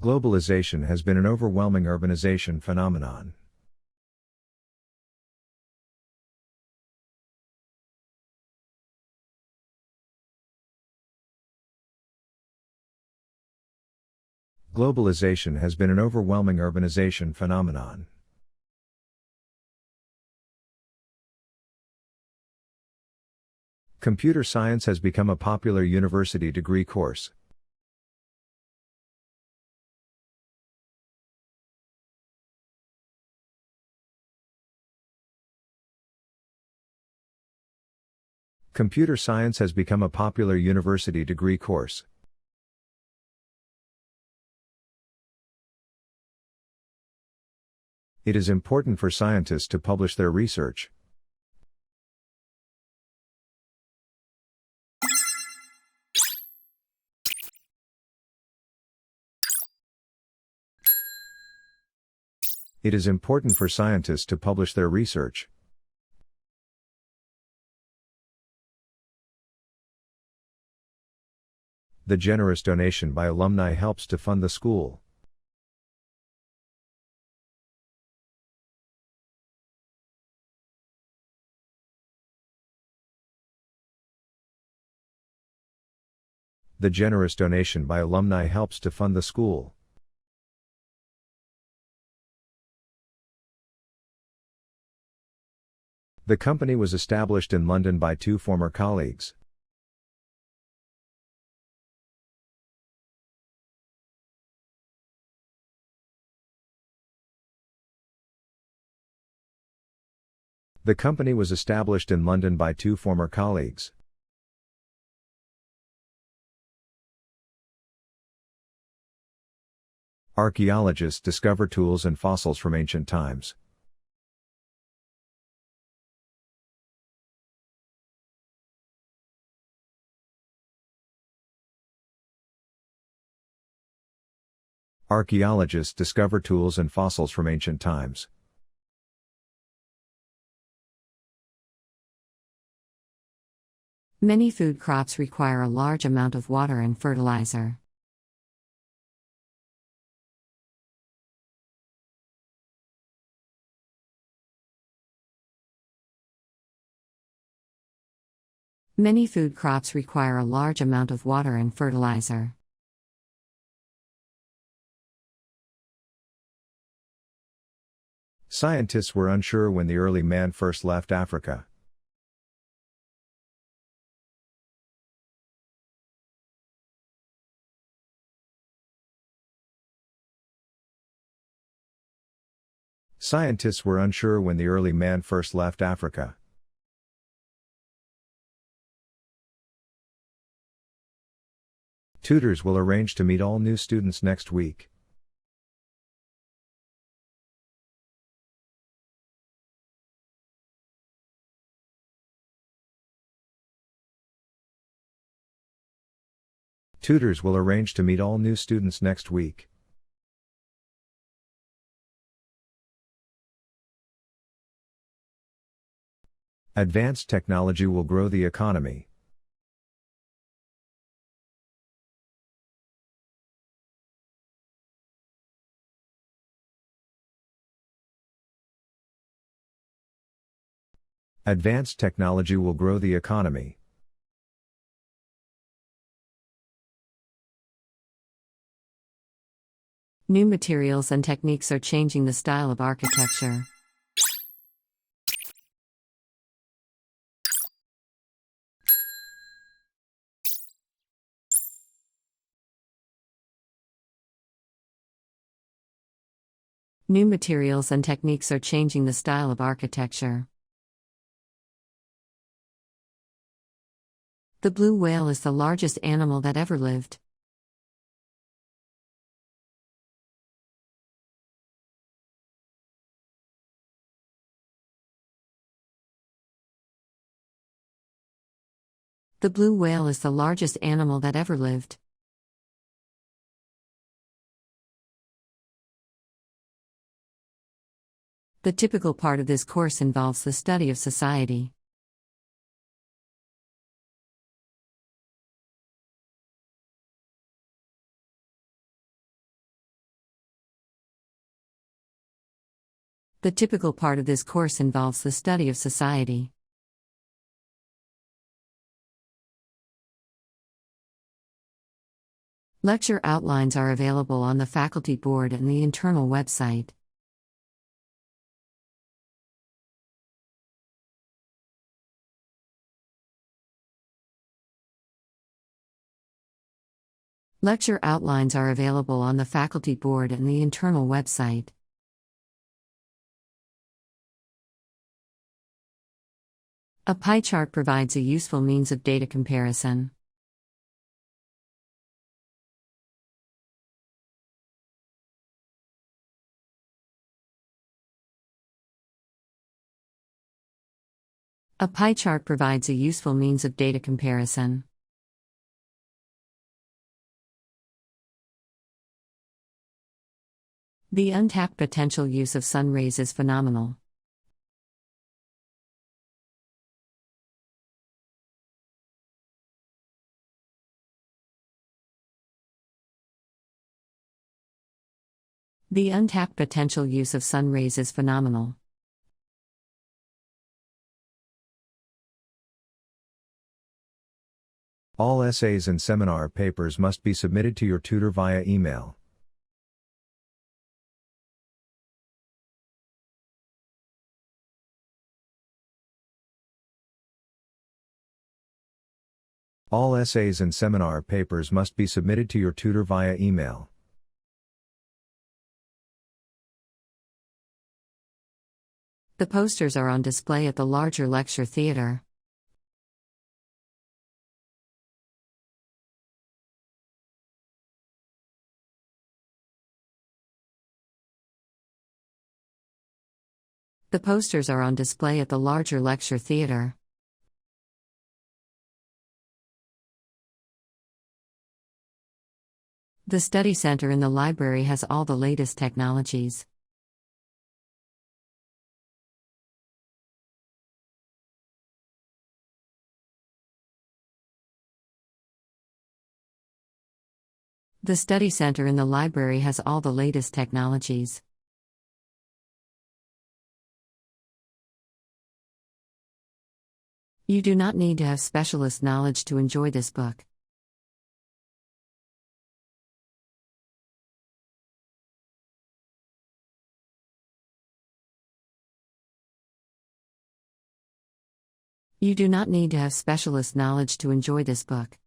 Globalization has been an overwhelming urbanization phenomenon. Globalization has been an overwhelming urbanization phenomenon. Computer science has become a popular university degree course. Computer science has become a popular university degree course. It is important for scientists to publish their research. It is important for scientists to publish their research. The generous donation by alumni helps to fund the school. The generous donation by alumni helps to fund the school. The company was established in London by two former colleagues. The company was established in London by two former colleagues. Archaeologists discover tools and fossils from ancient times. Archaeologists discover tools and fossils from ancient times. Many food crops require a large amount of water and fertilizer. Many food crops require a large amount of water and fertilizer. Scientists were unsure when the early man first left Africa. Scientists were unsure when the early man first left Africa. Tutors will arrange to meet all new students next week. Tutors will arrange to meet all new students next week. Advanced technology will grow the economy. Advanced technology will grow the economy. New materials and techniques are changing the style of architecture. New materials and techniques are changing the style of architecture. The blue whale is the largest animal that ever lived. The blue whale is the largest animal that ever lived. The typical part of this course involves the study of society. The typical part of this course involves the study of society. Lecture outlines are available on the faculty board and the internal website. Lecture outlines are available on the faculty board and the internal website. A pie chart provides a useful means of data comparison. A pie chart provides a useful means of data comparison. The untapped potential use of sun rays is phenomenal. The untapped potential use of sun rays is phenomenal. All essays and seminar papers must be submitted to your tutor via email. All essays and seminar papers must be submitted to your tutor via email. The posters are on display at the larger lecture theater. The posters are on display at the larger lecture theater. The study center in the library has all the latest technologies. The study center in the library has all the latest technologies. You do not need to have specialist knowledge to enjoy this book. You do not need to have specialist knowledge to enjoy this book.